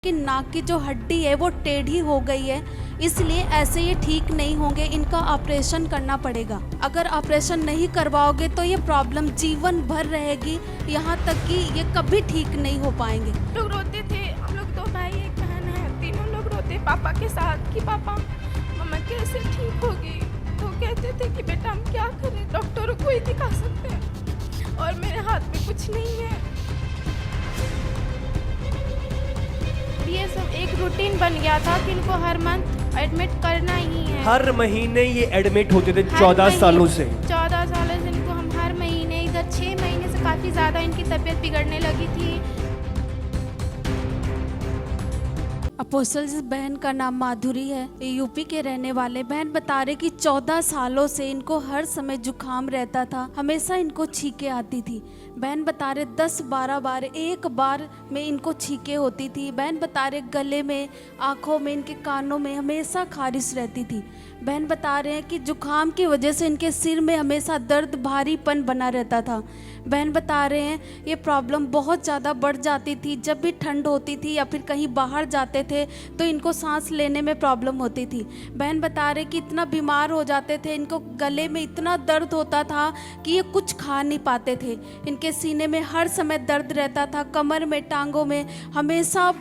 कि नाक की जो हड्डी है वो टेढ़ी हो गई है, इसलिए ऐसे ये ठीक नहीं होंगे, इनका ऑपरेशन करना पड़ेगा। अगर ऑपरेशन नहीं करवाओगे तो ये प्रॉब्लम जीवन भर रहेगी, यहाँ तक कि ये कभी ठीक नहीं हो पाएंगे। लोग रोते थे, हम लोग 2 भाई 1 बहन है, तीनों लोग रोते पापा के साथ कि पापा मम्मा कैसे ठीक होगी। तो कहते थे कि बेटा हम क्या करें, डॉक्टरों को ही दिखा सकते हैं और मेरे हाथ में कुछ नहीं है। ये सब एक रूटीन बन गया था कि इनको हर मंथ एडमिट करना ही है। हर महीने ये एडमिट होते थे 14 सालों से। 14 सालों से इनको हम हर महीने, इधर 6 महीने से काफ़ी ज़्यादा इनकी तबीयत बिगड़ने लगी थी। अपोस्टल जिस बहन का नाम माधुरी है, ये यूपी के रहने वाले। बहन बता रहे कि 14 सालों से इनको हर समय जुकाम रहता था, हमेशा इनको छींके आती थी। बहन बता रहे 10-12 बार, एक बार में इनको छींके होती थी। बहन बता रहे गले में, आँखों में, इनके कानों में हमेशा खारिश रहती थी। बहन बता रहे हैं कि जुकाम की वजह से इनके सिर में हमेशा दर्द, भारीपन बना रहता था। बहन बता रहे हैं ये प्रॉब्लम बहुत ज़्यादा बढ़ जाती थी जब भी ठंड होती थी या फिर कहीं बाहर जाते थे तो इनको सांस लेने में प्रॉब्लम होती थी। बहन बता रहे कि इतना बीमार हो जाते थे, इनको गले में इतना दर्द होता था कि ये कुछ खा नहीं पाते थे। इनके सीने में हर समय दर्द रहता था, कमर में, टांगों में हमेशा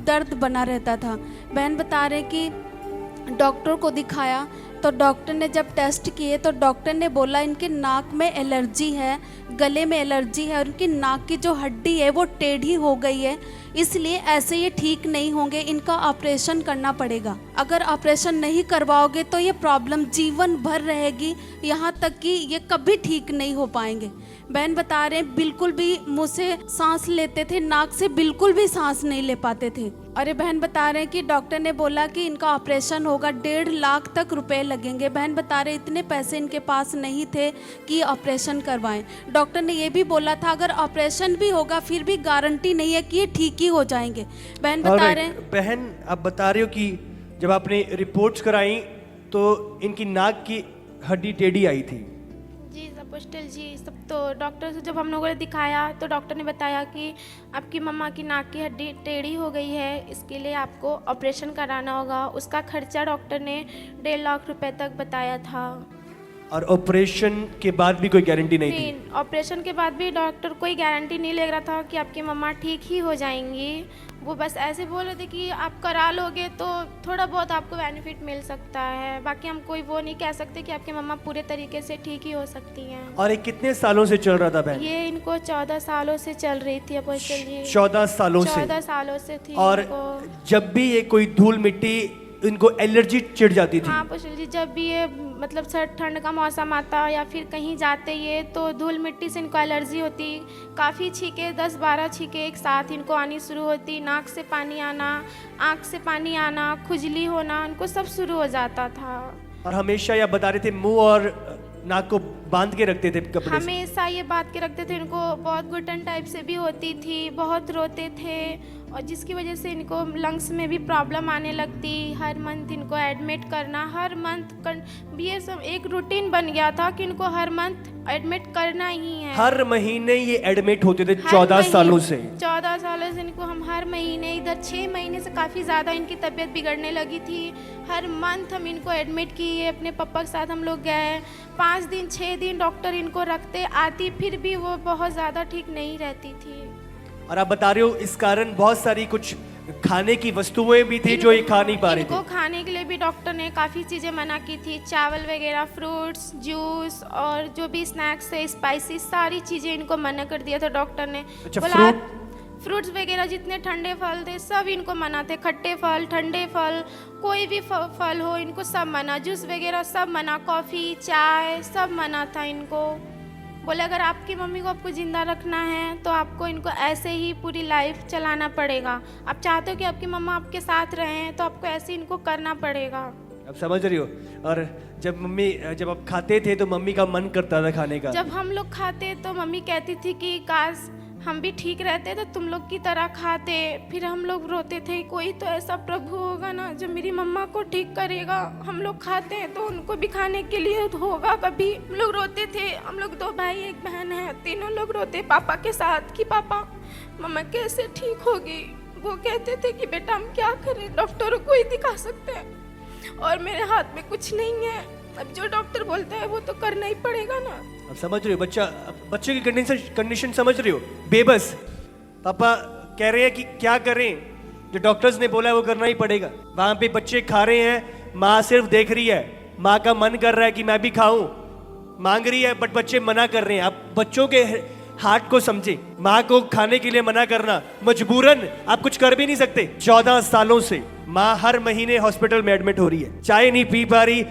दर्द बना रहता था। बहन बता रहे कि डॉक्टर को दिखाया तो डॉक्टर ने जब टेस्ट किए तो डॉक्टर ने बोला इनके नाक में एलर्जी है, गले में एलर्जी है और इनकी नाक की जो हड्डी है वो टेढ़ी हो गई है, इसलिए ऐसे ये ठीक नहीं होंगे, इनका ऑपरेशन करना पड़ेगा। अगर ऑपरेशन नहीं करवाओगे तो ये प्रॉब्लम जीवन भर रहेगी, यहाँ तक कि ये कभी ठीक नहीं हो पाएंगे। बहन बता रहे हैं बिल्कुल भी मुंह से सांस लेते थे, नाक से बिल्कुल भी सांस नहीं ले पाते थे। और ये बहन बता रहे हैं कि डॉक्टर ने बोला कि इनका ऑपरेशन होगा, 1.5 लाख तक रुपए लगेंगे। बहन बता रहे इतने पैसे इनके पास नहीं थे कि ऑपरेशन करवाएं। डॉक्टर ने ये भी बोला था अगर ऑपरेशन भी होगा फिर भी गारंटी नहीं है कि ये ठीक ही हो जाएंगे। बहन बता रहे हैं। बहन आप बता रहे हो कि जब आपने रिपोर्ट्स कराई तो इनकी नाक की हड्डी टेढ़ी आई थी। जी अपोस्टल जी, सब तो डॉक्टर से जब हम लोगों ने दिखाया तो डॉक्टर ने बताया कि आपकी मम्मा की नाक की हड्डी टेढ़ी हो गई है, इसके लिए आपको ऑपरेशन कराना होगा। उसका खर्चा डॉक्टर ने 1.5 लाख रुपए तक बताया था। और ऑपरेशन के बाद भी कोई गारंटी नहीं थी? ऑपरेशन के बाद भी डॉक्टर कोई गारंटी नहीं ले रहा था कि आपकी मम्मा ठीक ही हो जाएंगी। वो बस ऐसे बोल रहे थे कि आप करा लोगे तो थोड़ा बहुत आपको बेनिफिट मिल सकता है, बाकी हम कोई वो नहीं कह सकते कि आपकी मम्मा पूरे तरीके से ठीक ही हो सकती हैं। और ये कितने सालों से चल रहा था बहन? ये इनको 14 सालों से चल रही थी अपोस्टल जी। 14 सालों से? 14 सालों से थी। और जब भी ये कोई धूल मिट्टी इनको एलर्जी चिढ़ जाती थी? हाँ अपोस्टल जी, जब भी ये मतलब ठंड का मौसम आता या फिर कहीं जाते ये तो धूल मिट्टी से इनको एलर्जी होती। काफ़ी छींके, 10-12 छींके एक साथ इनको आनी शुरू होती। नाक से पानी आना, आँख से पानी आना, खुजली होना, इनको सब शुरू हो जाता था। और हमेशा ये बता रहे थे मुंह और नाक को बांध के रखते थे कपड़े से? हमेशा ये बात के रखते थे। इनको बहुत घुटन टाइप से भी होती थी, बहुत रोते थे और जिसकी वजह से इनको लंग्स में भी प्रॉब्लम आने लगती। हर मंथ इनको एडमिट करना, हर मंथ ये सब एक रूटीन बन गया था कि इनको हर मंथ एडमिट करना ही है। हर महीने ये एडमिट होते थे 14 सालों से? 14 सालों से इनको हम हर महीने, इधर 6 महीने से काफ़ी ज़्यादा इनकी तबीयत बिगड़ने लगी थी। हर मंथ हम इनको एडमिट किए, अपने पापा के साथ हम लोग गए। 5 दिन 6 दिन डॉक्टर इनको रखते आती, फिर भी वो बहुत ज़्यादा ठीक नहीं रहती थी। और आप बता रहे हो इस कारण बहुत सारी कुछ खाने की वस्तुएं भी थी जो ये खा नहीं पा रहे थे? इनको खाने के लिए भी डॉक्टर ने काफ़ी चीज़ें मना की थी, चावल वगैरह, फ्रूट्स, जूस और जो भी स्नैक्स है, स्पाइसी, सारी चीज़ें इनको मना कर दिया था डॉक्टर ने। अच्छा, फ्रूट्स वगैरह जितने ठंडे फल थे सब इनको मना थे। खट्टे फल, ठंडे फल, कोई भी फल हो इनको सब मना। जूस वगैरह सब मना, कॉफ़ी, चाय सब मना था इनको। बोले अगर आपकी मम्मी को आपको ज़िंदा रखना है तो आपको इनको ऐसे ही पूरी लाइफ चलाना पड़ेगा। आप चाहते हो कि आपकी मम्मा आपके साथ रहें तो आपको ऐसे इनको करना पड़ेगा। अब समझ रही हो? और जब आप खाते थे तो मम्मी का मन करता था खाने का? जब हम लोग खाते तो मम्मी कहती थी कि काश हम भी ठीक रहते तो तुम लोग की तरह खाते। फिर हम लोग रोते थे कोई तो ऐसा प्रभु होगा ना जो मेरी मम्मा को ठीक करेगा। हम लोग खाते हैं तो उनको भी खाने के लिए होगा कभी। हम लोग रोते थे, हम लोग 2 भाई 1 बहन है, तीनों लोग रोते पापा के साथ कि पापा मम्मा कैसे ठीक होगी। वो कहते थे कि बेटा हम क्या करें, डॉक्टरों को ही दिखा सकते हैं और मेरे हाथ में कुछ नहीं है, अब जो डॉक्टर बोलता है वो तो करना ही पड़ेगा ना। अब समझ रहे हो बच्चे की कंडीशन समझ रहे हो, बेबस। पापा कह रहे हैं कि क्या करें, जो डॉक्टर्स ने बोला है वो करना ही पड़ेगा। वहां पे बच्चे खा रहे हैं, माँ सिर्फ देख रही है, माँ का मन कर रहा है कि मैं भी खाऊं, मांग रही है, बट बच्चे मना कर रहे हैं। आप बच्चों के हार्ट को समझे, माँ को खाने के लिए मना करना मजबूरन आप कुछ कर भी नहीं सकते। 14 सालों से माँ हर महीने हॉस्पिटल में एडमिट हो रही है, चाय नहीं पी पा रही,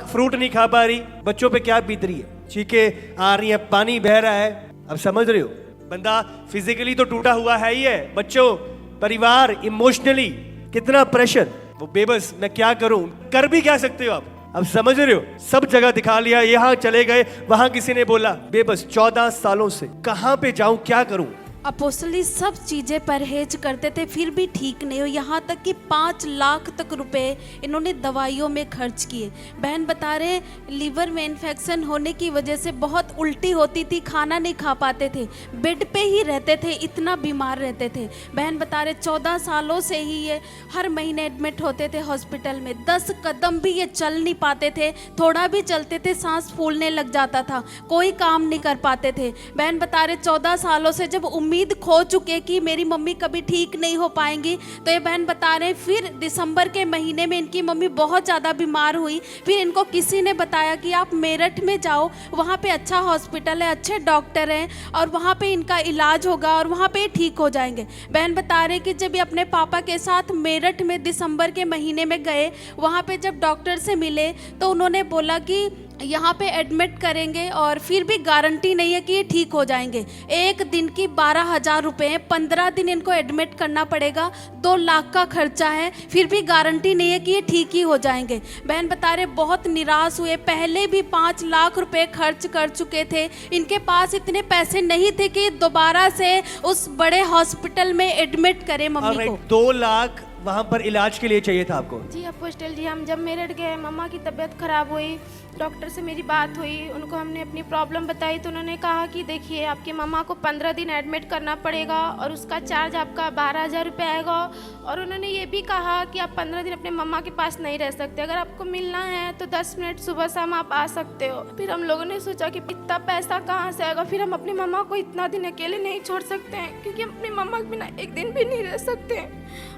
फ्रूट नहीं खा पा रही, बच्चों पे क्या बीत रही है, चीखें आ रही है, पानी बह रहा है। अब समझ रहे हो, बंदा फिजिकली तो टूटा हुआ है ही है, बच्चों, परिवार, इमोशनली कितना प्रेशर। वो बेबस, मैं क्या करूं, कर भी क्या सकते हो आप। अब समझ रहे हो, सब जगह दिखा लिया, यहाँ चले गए, वहां किसी ने बोला, बेबस 14 सालों से कहां पे जाऊं, क्या करूं। अपोस्टल जी सब चीज़ें परहेज करते थे फिर भी ठीक नहीं हो, यहाँ तक कि 5 लाख तक रुपए इन्होंने दवाइयों में खर्च किए। बहन बता रहे लीवर में इन्फेक्शन होने की वजह से बहुत उल्टी होती थी, खाना नहीं खा पाते थे, बेड पे ही रहते थे, इतना बीमार रहते थे। बहन बता रहे 14 सालों से ही ये हर महीने एडमिट होते थे हॉस्पिटल में, 10 कदम भी ये चल नहीं पाते थे, थोड़ा भी चलते थे सांस फूलने लग जाता था, कोई काम नहीं कर पाते थे। बहन बता रहे 14 सालों से जब उम्मीद खो चुके कि मेरी मम्मी कभी ठीक नहीं हो पाएंगी, तो ये बहन बता रहे फिर दिसंबर के महीने में इनकी मम्मी बहुत ज़्यादा बीमार हुई। फिर इनको किसी ने बताया कि आप मेरठ में जाओ, वहाँ पे अच्छा हॉस्पिटल है, अच्छे डॉक्टर हैं और वहाँ पे इनका इलाज होगा और वहाँ पे ठीक हो जाएंगे। बहन बता रहे कि जब ये अपने पापा के साथ मेरठ में दिसंबर के महीने में गए, वहाँ पे जब डॉक्टर से मिले तो उन्होंने बोला कि यहाँ पे एडमिट करेंगे और फिर भी गारंटी नहीं है कि ये ठीक हो जाएंगे। एक दिन की 12,000 रुपये हैं, 15 दिन इनको एडमिट करना पड़ेगा, 2 लाख का खर्चा है, फिर भी गारंटी नहीं है कि ये ठीक ही हो जाएंगे। बहन बता रहे बहुत निराश हुए, पहले भी 5 लाख रुपए खर्च कर चुके थे, इनके पास इतने पैसे नहीं थे कि दोबारा से उस बड़े हॉस्पिटल में एडमिट करें मम्मी को। 2 लाख वहां पर इलाज के लिए चाहिए था आपको। जी अपोस्टल जी, हम जब मेरठ गए, मम्मा की तबीयत खराब हुई, डॉक्टर से मेरी बात हुई, उनको हमने अपनी प्रॉब्लम बताई तो उन्होंने कहा कि देखिए आपकी मम्मा को 15 दिन एडमिट करना पड़ेगा और उसका चार्ज आपका 12,000 रुपये आएगा। और उन्होंने ये भी कहा कि आप 15 दिन अपने मम्मा के पास नहीं रह सकते, अगर आपको मिलना है तो 10 मिनट सुबह शाम आप आ सकते हो। फिर हम लोगों ने सोचा कि इतना पैसा कहाँ से आएगा, फिर हम अपनी मम्मा को इतना दिन अकेले नहीं छोड़ सकते हैं, क्योंकि हम अपनी मम्मा के बिना एक दिन भी नहीं रह सकते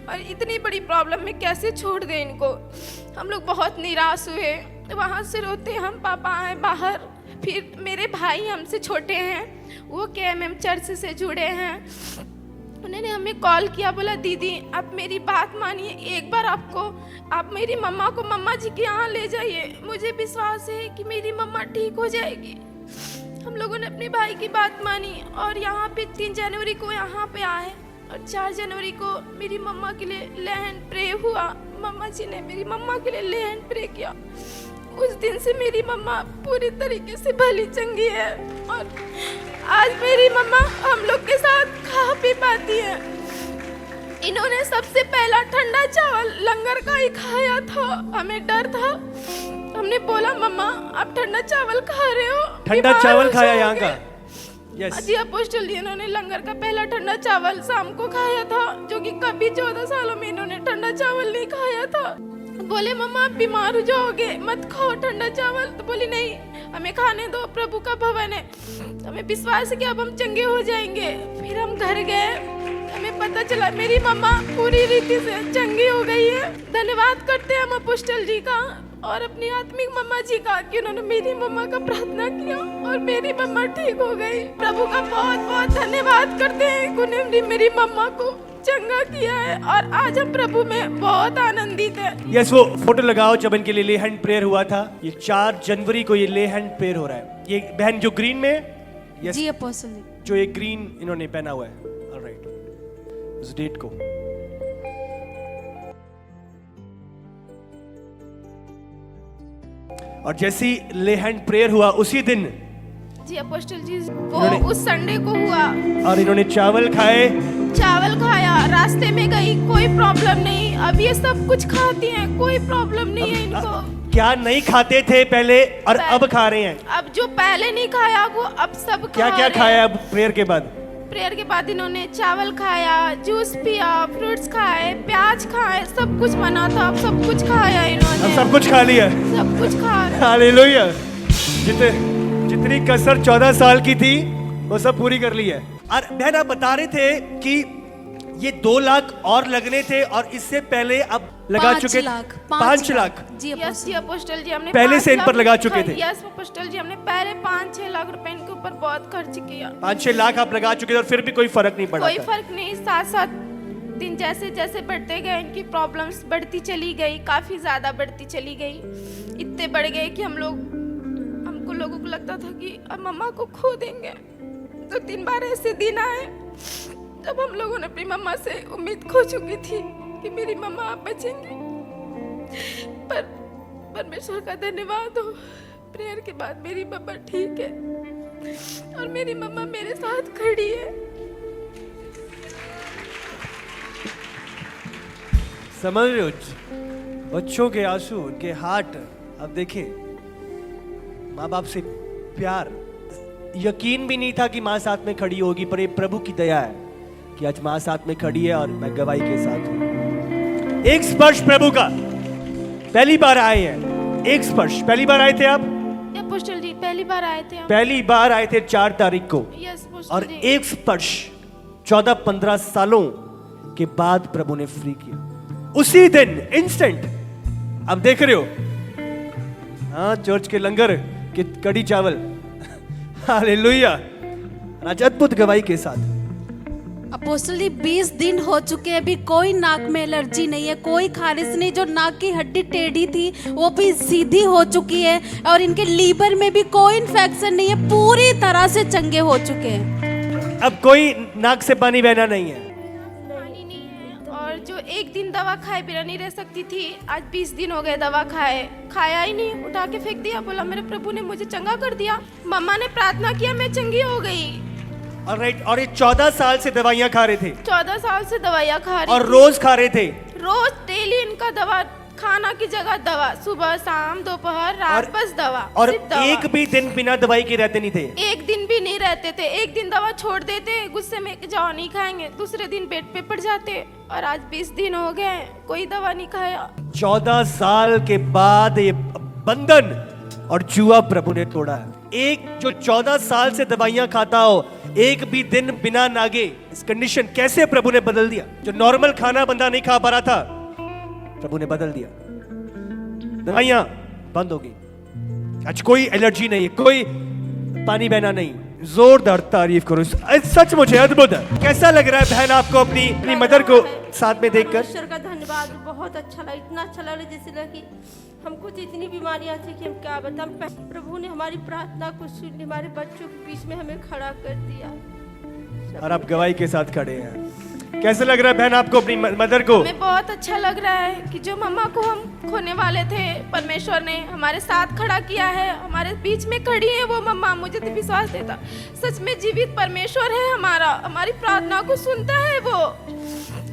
और इतनी बड़ी प्रॉब्लम में कैसे छोड़ दें इनको। हम लोग बहुत निराश हुए, वहाँ से रोते हम पापा आए बाहर। फिर मेरे भाई हमसे छोटे हैं, वो KMM चर्च से जुड़े हैं, उन्होंने हमें कॉल किया, बोला दीदी आप मेरी बात मानिए, एक बार आप मेरी मम्मा को मम्मा जी के यहाँ ले जाइए, मुझे विश्वास है कि मेरी मम्मा ठीक हो जाएगी। हम लोगों ने अपने भाई की बात मानी और यहाँ पे 3 जनवरी को यहाँ पे आए और 4 जनवरी को मेरी मम्मा के लिए ले हैंड प्रे हुआ। मम्मा जी ने मेरी मम्मा के लिए ले हैंड प्रे किया। उस दिन से मेरी मम्मा पूरी तरीके से भली चंगी है और आज मेरी मम्मा हम लोग के साथ खा पी पाती है। इन्होंने सबसे पहला ठंडा चावल लंगर का ही खाया था, हमें डर था, हमने बोला मम्मा आप ठंडा चावल खा रहे हो, ठंडा चावल खाया यहाँ का। yes. जी अपोस्टल जी, इन्होंने लंगर का पहला ठंडा चावल शाम को खाया था, जो कि कभी 14 सालों में इन्होंने ठंडा चावल नहीं खाया था। बोले मम्मा आप बीमार हो जाओगे, मत खाओ ठंडा चावल, तो बोली नहीं हमें खाने दो, प्रभु का भवन है, हमें विश्वास है कि अब हम चंगे हो जाएंगे। फिर हम घर गए, हमें पता चला मेरी मम्मा पूरी रीति से चंगी हो गई है। धन्यवाद करते हैं हम अपोस्टल जी का और अपनी आत्मिक मम्मा जी का कि उन्होंने मेरी मम्मा का प्रार्थना किया और मेरी मम्मा ठीक हो गई। प्रभु का बहुत बहुत धन्यवाद करते हैं कि उन्होंने मेरी मम्मा को चंगा किया है और आज हम प्रभु में बहुत आनंदित है। यस, वो फोटो लगाओ जब इनके लिए ले हैंड प्रेयर हुआ था। ये 4 जनवरी को ये ले हैंड प्रेयर हो रहा है। ये बहन जो ग्रीन में, यस जी अपोस्टल जी, जो ये ग्रीन इन्होंने पहना हुआ है, ऑलराइट, उस डेट को। और जैसी ले हैंड प्रेयर हुआ उसी दिन जी अपोस्टल जी, वो उस संडे को हुआ और इन्होंने चावल खाया, रास्ते में गई, कोई प्रॉब्लम नहीं, अब ये सब कुछ खाती हैं, कोई प्रॉब्लम नहीं है इनको। क्या नहीं खाते थे पहले और अब खा रहे हैं? अब जो पहले नहीं खाया वो अब सब क्या क्या खाया अब प्रेयर के बाद? प्रेयर के बाद इन्होंने चावल खाया, जूस पिया, फ्रूट्स खाए, प्याज खाए, सब कुछ मना था, सब कुछ खाया इन्होंने। अब सब कुछ खा लिया। सब कुछ खा रहे। हालेलुया। जितनी कसर 14 साल की थी वो सब पूरी कर ली है। और बहन आप बता रहे थे कि ये 2 लाख और लगने थे और इससे पहले अब लगा 5 चुके लाख, 5 लाख। जी यस जी अपोस्टल जी, हमने पहले 5 से इन पर लाख लगा चुके थे। यस अपोस्टल जी, हमने पहले 5-6 लाख रुपए इनके ऊपर बहुत खर्च किया। 5-6 लाख आप लगा चुके थे और फिर भी कोई फर्क नहीं पड़ा कोई था। फर्क नहीं। साथ दिन जैसे जैसे बढ़ते गए इनकी प्रॉब्लम्स बढ़ती चली गई, काफी ज्यादा बढ़ती चली गई। इतने बढ़ गए कि हमको लोगों को लगता था कि अब मम्मा को खो देंगे। 2-3 बार ऐसे दिन आए जब हम लोगों ने अपनी मम्मा से उम्मीद खो चुकी थी कि मेरी मम्मा आप बचेंगी। पर परमेश्वर का धन्यवाद हो, प्रेयर के बाद मेरी मम्मा ठीक है और मेरी मम्मा मेरे साथ खड़ी है। समझ रहे हो, बच्चों के आंसू, उनके हार्ट। अब देखें, माँ बाप से प्यार, यकीन भी नहीं था कि माँ साथ में खड़ी होगी, पर ये प्रभु की दया है कि आज माँ साथ में खड़ी है और मैं गवाही के साथ हूँ। एक स्पर्श प्रभु का, पहली बार आए हैं। एक स्पर्श, पहली बार आए थे आप? अपोस्टल जी पहली बार आए थे हम। पहली बार आए थे 4 तारीख को। यस अपोस्टल और जी। एक स्पर्श 14-15 सालों के बाद प्रभु ने फ्री किया, उसी दिन इंस्टेंट। अब देख रहे हो, हाँ, चर्च के लंगर के कड़ी चावल। हालेलुया। आज अद्भुत गवाही के साथ। अपोस्टल जी 20 दिन हो चुके हैं, अभी कोई नाक में एलर्जी नहीं है, कोई खारिश नहीं। जो नाक की हड्डी टेढ़ी थी वो भी सीधी हो चुकी है और इनके लीवर में भी कोई इन्फेक्शन नहीं है, पूरी तरह से चंगे हो चुके हैं। अब कोई नाक से पानी बहना नहीं है। पानी नहीं है। और जो एक दिन दवा खाए बिना नहीं रह सकती थी, आज 20 दिन हो गए दवा खाया ही नहीं, उठा के फेंक दिया। बोला मेरे प्रभु ने मुझे चंगा कर दिया। मम्मा ने प्रार्थना किया, मैं चंगी हो गई। और राइट, और ये 14 साल से दवाइयां खा रहे थे 14 साल से दवाइयाँ खा रही और थी। रोज खा रहे थे। रोज डेली इनका दवा, खाना की जगह दवा, सुबह शाम दोपहर रात, बस दवा। और सिर्फ दवा। एक भी दिन बिना दवाई के रहते नहीं थे। एक दिन भी नहीं रहते थे। एक दिन दवा छोड़ देते, गुस्से में कि जाओ नहीं खाएंगे, दूसरे दिन बेड पे पड़ जाते। और आज 20 दिन हो गए, कोई दवा नहीं खाया। 14 साल के बाद ये बंधन और जुआ प्रभु ने तोड़ा है। एक जो 14 साल से दवाइयां खाता हो, एक भी दिन बिना नागे, इस कंडीशन कैसे प्रभु ने बदल दिया। जो नॉर्मल खाना बंदा नहीं खा पा रहा था, प्रभु ने बदल दिया। दवाइयां बंद हो गई। आज कोई एलर्जी नहीं है, कोई पानी बहना नहीं। जोरदार तारीफ करो, सच मुझे अद्भुत है। कैसा लग रहा है बहन आपको अपनी मदर को साथ में देखकर? परमेश्वर का धन्यवाद, बहुत अच्छा लगा। इतना अच्छा लगा जैसे लगा कि हमको तो इतनी बीमारियां थी कि हम क्या बताएं। प्रभु ने हमारी प्रार्थना को सुन ली, हमारे बच्चों के बीच में हमें खड़ा कर दिया। और आप गवाही के साथ खड़े हैं। कैसे लग रहा है बहन आपको अपनी मदर को? हमें बहुत अच्छा लग रहा है कि जो मम्मा को हम खोने वाले थे, परमेश्वर ने हमारे साथ खड़ा किया है, हमारे बीच में खड़ी है वो मम्मा। मुझे तो विश्वास देता, सच में जीवित परमेश्वर है हमारा, हमारी प्रार्थना को सुनता है वो।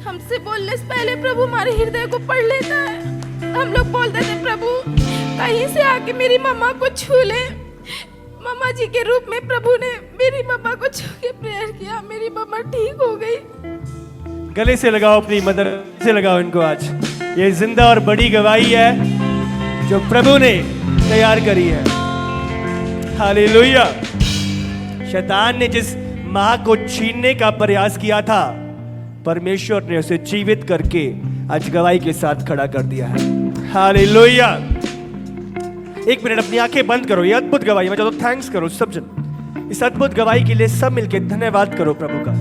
हमसे बोलने से पहले प्रभु हमारे हृदय को पढ़ लेता है। हम लोग बोलते थे प्रभु कहीं से आके मेरी मम्मा को छू ले। मम्मा जी के रूप में प्रभु ने मेरी मम्मा को छू के प्रेयर किया, मेरी मम्मा ठीक हो गई। गले से लगाओ अपनी मदर से, लगाओ इनको। आज ये जिंदा और बड़ी गवाही है जो प्रभु ने तैयार करी है। हालेलुया। शैतान ने जिस मां को छीनने का प्रयास किया था, परमेश्वर ने उसे जीवित करके आज गवाही के साथ खड़ा कर दिया है। हालेलुया। एक मिनट अपनी आंखें बंद करो। ये अद्भुत गवाही, मैं चाहता हूं थैंक्स करो सब जन। इस अद्भुत गवाही के लिए सब मिलके धन्यवाद करो प्रभु का।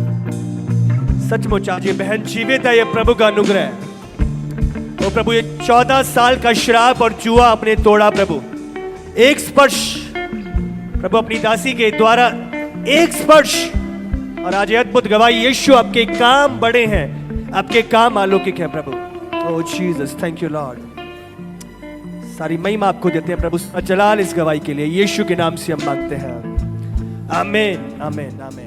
सचमुच आज ये बहन जीवित है, ये प्रभु का अनुग्रह है। ओ प्रभु, ये 14 साल का श्राप और जुआ आपने तोड़ा प्रभु। एक स्पर्श प्रभु, अपनी दासी के द्वारा एक स्पर्श, और आज ये अद्भुत गवाही, यीशु आपके काम बड़े हैं, आपके काम अलौकिक हैं प्रभु। ओ जीसस, थैंक यू लॉर्ड। सारी महिमा आपको देते हैं प्रभु। जलाल इस गवाही के लिए यीशु के नाम से हम मांगते हैं। आमीन, आमीन, आमीन।